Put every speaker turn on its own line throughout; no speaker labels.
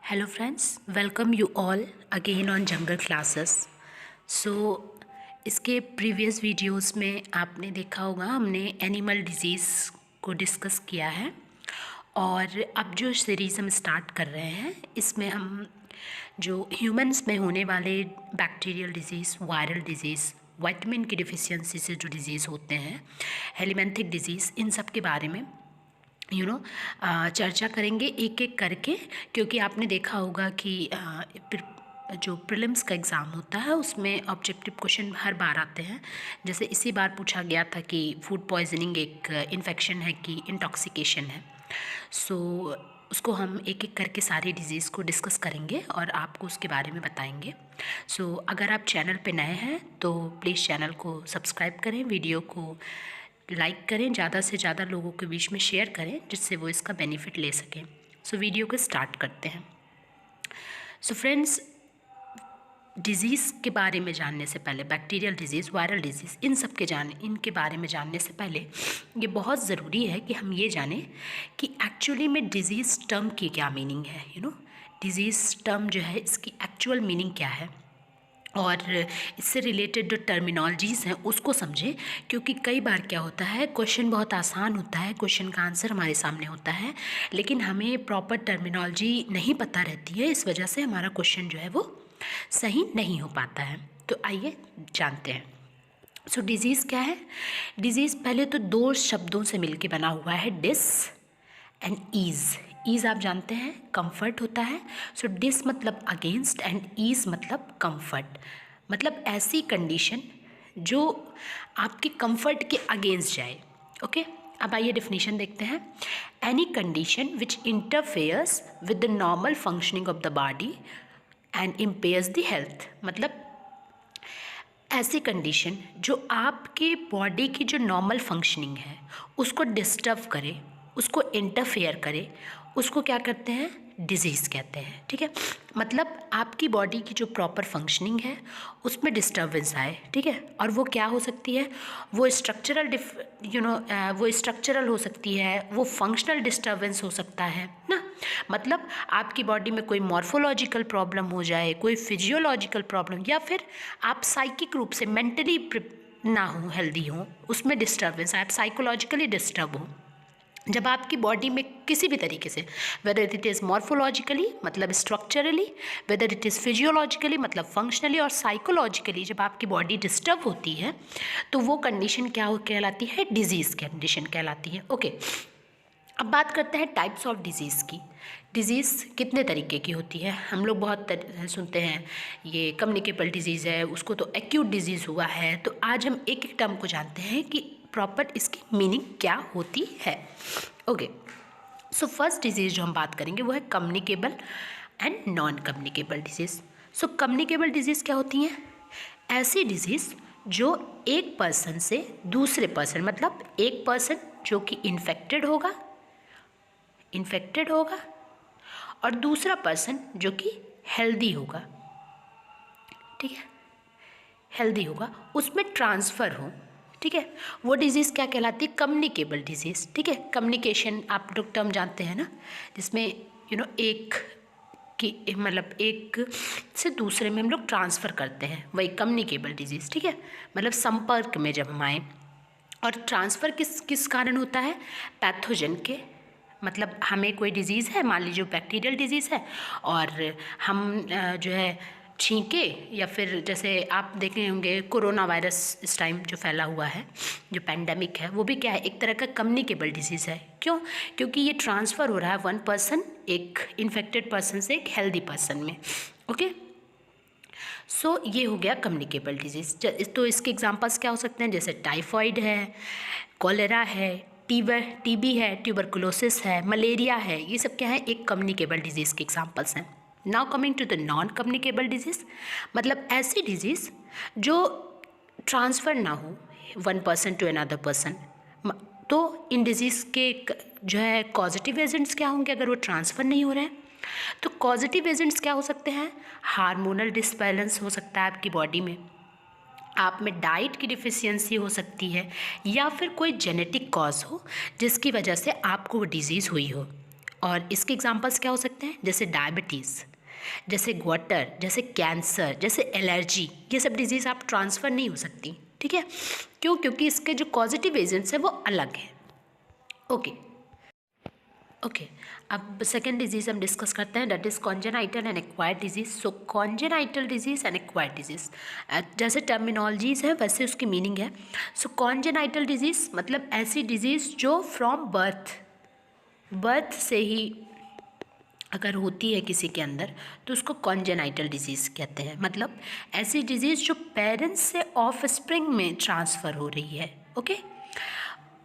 Hello friends, welcome you all again on Jungle Classes. So इसके previous videos में आपने देखा होगा हमने एनिमल डिजीज़ को डिस्कस किया है और अब जो सीरीज़ हम स्टार्ट कर रहे हैं इसमें हम जो ह्यूमंस में होने वाले bacterial disease, viral disease, vitamin की डिफिशियंसी से जो डिजीज़ होते हैं, हेलिमेंथिक डिजीज़, इन सब के बारे में चर्चा करेंगे एक एक करके, क्योंकि आपने देखा होगा कि जो प्रीलिम्स का एग्ज़ाम होता है उसमें ऑब्जेक्टिव क्वेश्चन हर बार आते हैं। जैसे इसी बार पूछा गया था कि फूड पॉइजनिंग एक इन्फेक्शन है कि इंटॉक्सिकेशन है। सो उसको हम एक एक करके सारी डिजीज़ को डिस्कस करेंगे और आपको उसके बारे में बताएंगे। सो अगर आप चैनल पे नए हैं तो प्लीज़ चैनल को सब्सक्राइब करें, वीडियो को लाइक करें, ज़्यादा से ज़्यादा लोगों के बीच में शेयर करें जिससे वो इसका बेनिफिट ले सकें। सो वीडियो को स्टार्ट करते हैं। सो फ्रेंड्स, डिज़ीज़ के बारे में जानने से पहले, बैक्टीरियल डिजीज़, वायरल डिजीज़, इनके बारे में जानने से पहले ये बहुत ज़रूरी है कि हम ये जानें कि एक्चुअली में डिज़ीज़ टर्म की क्या मीनिंग है। डिज़ीज़ टर्म जो है इसकी एक्चुअल मीनिंग क्या है और इससे रिलेटेड जो टर्मिनोलॉजीज़ हैं उसको समझें, क्योंकि कई बार क्या होता है, क्वेश्चन बहुत आसान होता है, क्वेश्चन का आंसर हमारे सामने होता है, लेकिन हमें प्रॉपर टर्मिनोलॉजी नहीं पता रहती है, इस वजह से हमारा क्वेश्चन जो है वो सही नहीं हो पाता है। तो आइए जानते हैं। सो डिज़ीज़ क्या है? डिज़ीज़ पहले तो दो शब्दों से मिलके बना हुआ है, डिस एंड ईज़। ईज़ आप जानते हैं कंफर्ट होता है। सो डिस मतलब अगेंस्ट एंड ईज़ मतलब कंफर्ट, मतलब ऐसी कंडीशन जो आपके कंफर्ट के अगेंस्ट जाए। ओके, अब आइए डेफिनेशन देखते हैं। Any condition which interferes with the normal functioning of the body and impairs the health, मतलब ऐसी कंडीशन जो आपके बॉडी की जो नॉर्मल फंक्शनिंग है उसको डिस्टर्ब करे, उसको इंटरफेयर करे, उसको क्या कहते हैं? डिजीज़ कहते हैं। ठीक है, मतलब आपकी बॉडी की जो प्रॉपर फंक्शनिंग है उसमें डिस्टर्बेंस आए। ठीक है, और वो क्या हो सकती है? वो स्ट्रक्चरल वो स्ट्रक्चरल हो सकती है, वो फंक्शनल डिस्टर्बेंस हो सकता है ना। मतलब आपकी बॉडी में कोई मॉर्फोलॉजिकल प्रॉब्लम हो जाए, कोई फिजियोलॉजिकल प्रॉब्लम, या फिर आप साइकिक रूप से मेंटली ना हो, हेल्दी हो, उसमें डिस्टर्बेंस, आप साइकोलॉजिकली डिस्टर्ब हो। जब आपकी बॉडी में किसी भी तरीके से, वेदर इट इज़ मॉर्फोलॉजिकली मतलब structurally, whether it is physiologically मतलब फंक्शनली, और साइकोलॉजिकली जब आपकी बॉडी डिस्टर्ब होती है तो वो कंडीशन क्या कहलाती है? डिजीज़ कंडीशन कहलाती है। ओके, अब बात करते हैं टाइप्स ऑफ डिज़ीज़ की। डिज़ीज़ कितने तरीके की होती है? हम लोग बहुत सुनते हैं, ये कम्युनिकेबल डिज़ीज़ है, उसको तो एक्यूट डिज़ीज़ हुआ है। तो आज हम एक एक टर्म को जानते हैं कि प्रॉपर इसकी मीनिंग क्या होती है। ओके, सो फर्स्ट डिज़ीज़ जो हम बात करेंगे वो है communicable and non communicable disease. So communicable disease क्या होती हैं? ऐसी डिज़ीज़ जो एक पर्सन से दूसरे पर्सन, मतलब एक पर्सन जो कि इन्फेक्टेड होगा और दूसरा पर्सन जो कि हेल्दी होगा, ठीक है, हेल्दी होगा, उसमें ट्रांसफ़र हो। ठीक है, वो डिज़ीज़ क्या कहलाती है? Communicable disease. ठीक है, कम्युनिकेशन आप लोग टर्म जानते हैं ना, जिसमें एक की मतलब एक से दूसरे में हम लोग ट्रांसफ़र करते हैं, वही कम्युनिकेबल डिज़ीज़। ठीक है, मतलब संपर्क में जब हम आए, और ट्रांसफ़र किस कारण होता है? पैथोजन के, मतलब हमें कोई डिज़ीज़ है, मान लीजिए बैक्टीरियल डिज़ीज़ है, और हम जो है छींके, या फिर जैसे आप देखे होंगे कोरोना वायरस इस टाइम जो फैला हुआ है, जो पैंडेमिक है, वो भी क्या है? एक तरह का कम्युनिकेबल डिज़ीज़ है। क्यों? क्योंकि ये ट्रांसफ़र हो रहा है वन पर्सन, एक इन्फेक्टेड पर्सन से एक हेल्दी पर्सन में। ओके, सो ये हो गया कम्युनिकेबल डिजीज़। तो इसके एग्जांपल्स क्या हो सकते हैं? जैसे टाइफॉइड है, कॉलेरा है, टीबी है, ट्यूबरकुलोसिस है, मलेरिया है, ये सब क्या है? एक कम्युनिकेबल डिजीज़ के एग्जांपल्स हैं। Now coming to the non communicable disease, मतलब ऐसी डिजीज़ जो ट्रांसफ़र ना हो one person to another person. तो इन डिजीज़ के जो है कॉजेटिव एजेंट्स क्या होंगे अगर वो ट्रांसफ़र नहीं हो रहे हैं? तो कॉजेटिव एजेंट्स क्या हो सकते हैं? हार्मोनल डिसबैलेंस हो सकता है आपकी बॉडी में, आप में डाइट की डिफिशियंसी हो सकती है, या फिर कोई जेनेटिक कॉज हो जिसकी वजह से आपको वो डिज़ीज़ हुई हो। और इसके एग्जांपल्स क्या हो सकते हैं, जैसे डायबिटीज़, जैसे ग्वाटर, जैसे कैंसर, जैसे एलर्जी, ये सब डिजीज़ आप ट्रांसफ़र नहीं हो सकती, ठीक है। क्यों? क्योंकि इसके जो पॉजिटिव एजेंट्स हैं वो अलग हैं। ओके, अब सेकेंड डिजीज़ हम डिस्कस करते हैं, that is congenital and acquired disease. So congenital disease and acquired disease, जैसे टर्मिनोलॉजीज़ है वैसे उसकी मीनिंग है। सो कॉन्जेनाइटल डिजीज़ मतलब ऐसी डिजीज़ जो फ्रॉम बर्थ से ही अगर होती है किसी के अंदर तो उसको कॉन्जेनाइटल डिजीज़ कहते हैं। मतलब ऐसी डिजीज़ जो पेरेंट्स से ऑफ स्प्रिंग में ट्रांसफ़र हो रही है। ओके,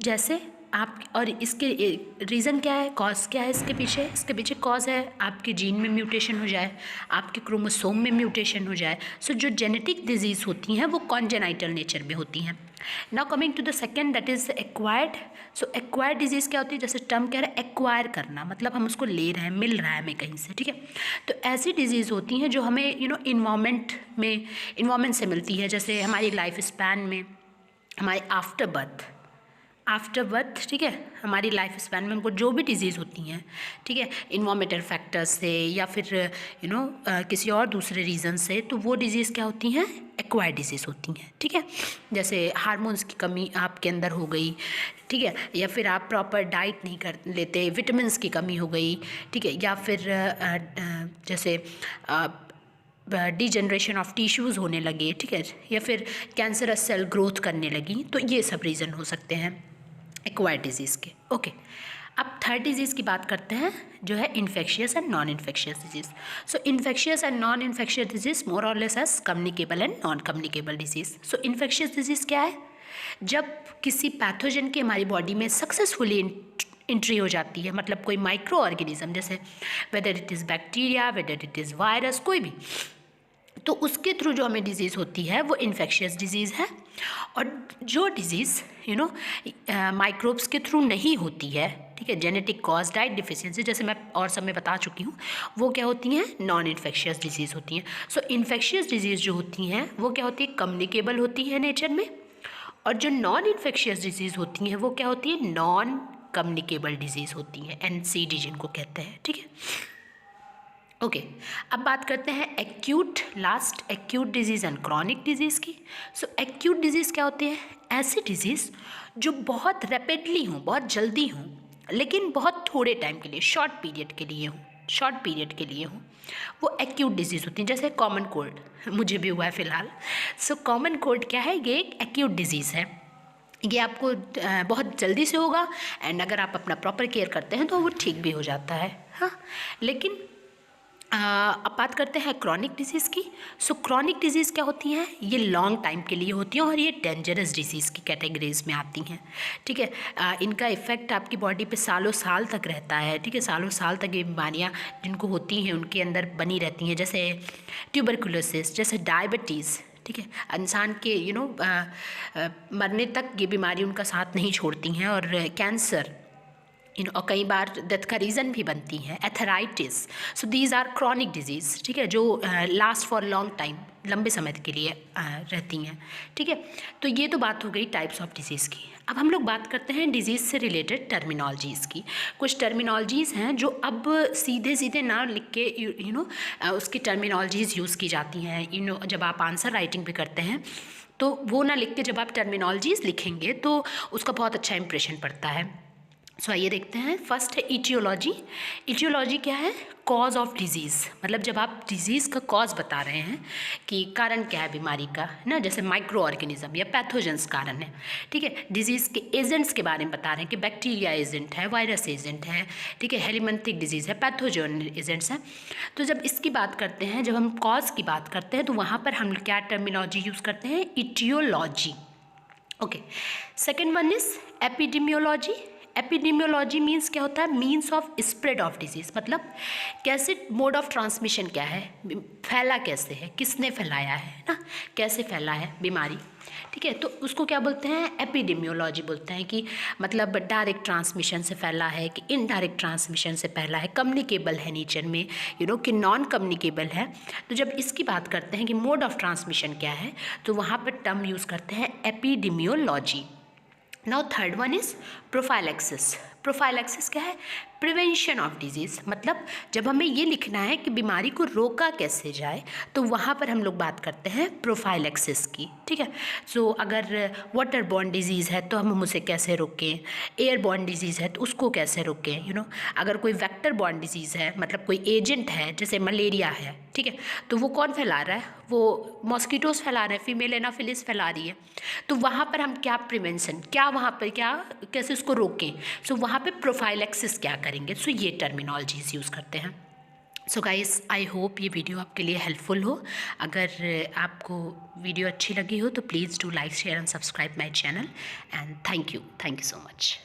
जैसे आप, और इसके रीज़न क्या है, कॉज क्या है इसके पीछे कॉज है आपके जीन में म्यूटेशन हो जाए, आपके क्रोमोसोम में म्यूटेशन हो जाए। सो जो जेनेटिक डिजीज़ होती हैं वो कॉन्जेनाइटल नेचर में होती हैं। Now coming to the second, that is acquired. So acquired disease क्या होती है, जैसे टर्म कह रहा है एक्वायर करना, मतलब हम उसको ले रहे हैं, मिल रहा है हमें कहीं से, ठीक है। तो ऐसी डिजीज़ होती हैं जो हमें इन्वायरमेंट से मिलती है, जैसे हमारी लाइफ स्पैन में, हमारे आफ्टर बर्थ, ठीक है, हमारी लाइफ स्पैन में हमको जो भी डिजीज़ होती हैं, ठीक है, इन्वायरमेंटल फैक्टर्स से या फिर किसी और दूसरे रीज़न से, तो वो डिजीज़ क्या होती हैं, एक्वायर्ड डिजीज़ होती हैं, ठीक है। जैसे हार्मोन्स की कमी आपके अंदर हो गई, ठीक है, या फिर आप प्रॉपर डाइट नहीं कर लेते, विटामिन्स की कमी हो गई, ठीक है, या फिर जैसे डीजनरेशन ऑफ टिश्यूज़ होने लगे, ठीक है, या फिर कैंसरस सेल ग्रोथ करने लगी, तो ये सब रीज़न हो सकते हैं एक्वायर्ड डिजीज़ के। ओके, अब थर्ड डिजीज़ की बात करते हैं जो है infectious and non infectious disease. So infectious and non infectious disease more or less as communicable and non communicable disease. So infectious disease क्या है, जब किसी पैथोजन की हमारी बॉडी में सक्सेसफुली एंट्री हो जाती है, मतलब कोई माइक्रो ऑर्गेनिज्म, जैसे whether it is bacteria, whether it is virus, कोई भी, तो उसके थ्रू जो हमें डिजीज़ होती है वो इन्फेक्शियस डिजीज़ है। और जो डिजीज़ माइक्रोब्स के थ्रू नहीं होती है, ठीक है, जेनेटिक कॉज, डाइट डिफिशियंसी, जैसे मैं और सब में बता चुकी हूँ, वो क्या होती हैं, नॉन इन्फेक्शियस डिजीज़ होती हैं। सो इन्फेक्शियस डिजीज़ जो होती हैं वो क्या होती है, कम्युनिकेबल होती है नेचर में, और जो नॉन इन्फेक्शियस डिजीज़ होती हैं वो क्या होती है, नॉन कम्युनिकेबल डिजीज़ होती हैं, NCD जिनको कहते हैं, ठीक है। ओके, अब बात करते हैं acute disease and chronic disease की। सो एक्यूट डिजीज़ क्या होती है, ऐसी डिजीज़ जो बहुत रैपिडली हों, बहुत जल्दी हों, लेकिन बहुत थोड़े टाइम के लिए, शॉर्ट पीरियड के लिए हों, वो एक्यूट डिजीज़ होती हैं। जैसे कॉमन कोल्ड, मुझे भी हुआ है फ़िलहाल। सो कॉमन कोल्ड क्या है, ये एक एक्यूट डिजीज़ है, ये आपको बहुत जल्दी से होगा, एंड अगर आप अपना प्रॉपर केयर करते हैं तो वो ठीक भी हो जाता है। हाँ, लेकिन अब बात करते हैं क्रॉनिक डिजीज़ की। सो क्रॉनिक डिजीज़ क्या होती हैं, ये लॉन्ग टाइम के लिए होती हैं और ये डेंजरस डिजीज़ की कैटेगरीज में आती हैं, ठीक है। इनका इफ़ेक्ट आपकी बॉडी पे सालों साल तक रहता है, ठीक है, सालों साल तक ये बीमारियाँ जिनको होती हैं उनके अंदर बनी रहती हैं, जैसे ट्यूबरकुलोसिस, जैसे डायबिटीज़, ठीक है, इंसान के मरने तक ये बीमारी उनका साथ नहीं छोड़ती हैं, और कैंसर और कई बार डेथ का रीज़न भी बनती हैं, arthritis. So these are chronic disease, ठीक है, जो लास्ट फॉर लॉन्ग टाइम, लंबे समय के लिए रहती हैं, ठीक है। तो ये तो बात हो गई टाइप्स ऑफ डिजीज़ की। अब हम लोग बात करते हैं डिजीज़ से रिलेटेड टर्मिनोलॉजीज़ की। कुछ टर्मिनोलॉजीज़ हैं जो अब सीधे ना लिख के उसकी टर्मिनोलॉजीज़ यूज़ की जाती हैं। जब आप आंसर राइटिंग भी करते हैं तो वो ना लिख के जब आप टर्मिनोलॉजीज़ लिखेंगे तो उसका बहुत अच्छा इंप्रेशन पड़ता है। सो आइए देखते हैं। फर्स्ट है इटियोलॉजी क्या है, कॉज ऑफ डिजीज़, मतलब जब आप डिजीज़ का कॉज बता रहे हैं कि कारण क्या है बीमारी का, है ना, जैसे माइक्रो ऑर्गेनिज्म या पैथोजेंस कारण है, ठीक है। डिजीज़ के एजेंट्स के बारे में बता रहे हैं कि बैक्टीरिया एजेंट है, वायरस एजेंट है, ठीक है, हेलिमेंथिक डिजीज़ है, पैथोजन एजेंट्स हैं। तो जब इसकी बात करते हैं, जब हम कॉज की बात करते हैं तो वहाँ पर हम क्या टर्मिनोलॉजी यूज़ करते हैं, etiology. Okay, second one is epidemiology. Epidemiology means क्या होता है, means of spread of disease, मतलब कैसे मोड ऑफ ट्रांसमिशन क्या है, फैला कैसे है, किसने फैलाया है ना, कैसे फैला है बीमारी, ठीक है। तो उसको क्या बोलते हैं, एपिडेमियोलॉजी बोलते हैं कि मतलब डायरेक्ट ट्रांसमिशन से फैला है कि इनडायरेक्ट ट्रांसमिशन से फैला है, कम्युनिकेबल है नेचर में, कि नॉन कम्युनिकेबल है। तो जब इसकी बात करते हैं कि मोड ऑफ ट्रांसमिशन क्या है, तो वहाँ पर टर्म यूज़ करते हैं epidemiology. Now third one is prophylaxis. Prophylaxis क्या है, प्रिवेंशन ऑफ डिजीज़ मतलब जब हमें ये लिखना है कि बीमारी को रोका कैसे जाए, तो वहाँ पर हम लोग बात करते हैं प्रोफाइलैक्सिस की, ठीक है। सो अगर वाटर बॉर्न डिजीज़ है तो हम उसे कैसे रोकें, एयर बॉर्न डिजीज़ है तो उसको कैसे रोकें, अगर कोई वेक्टर बॉर्न डिजीज़ है मतलब कोई एजेंट है जैसे मलेरिया है, ठीक है, तो वो कौन फैला रहा है, वो मॉस्किटोज़ फैला रहे हैं, फीमेल एनाफिलिस फैला रही है। तो वहाँ पर हम क्या प्रिवेंशन, क्या वहाँ पर क्या कैसे उसको रोकें, सो वहाँ पे प्रोफाइलैक्सिस क्या करेंगे, सो ये टर्मिनोलॉजीज़ यूज़ करते हैं। सो गाइस, आई होप ये वीडियो आपके लिए हेल्पफुल हो। अगर आपको वीडियो अच्छी लगी हो तो please do like share and subscribe my channel, and thank you so much.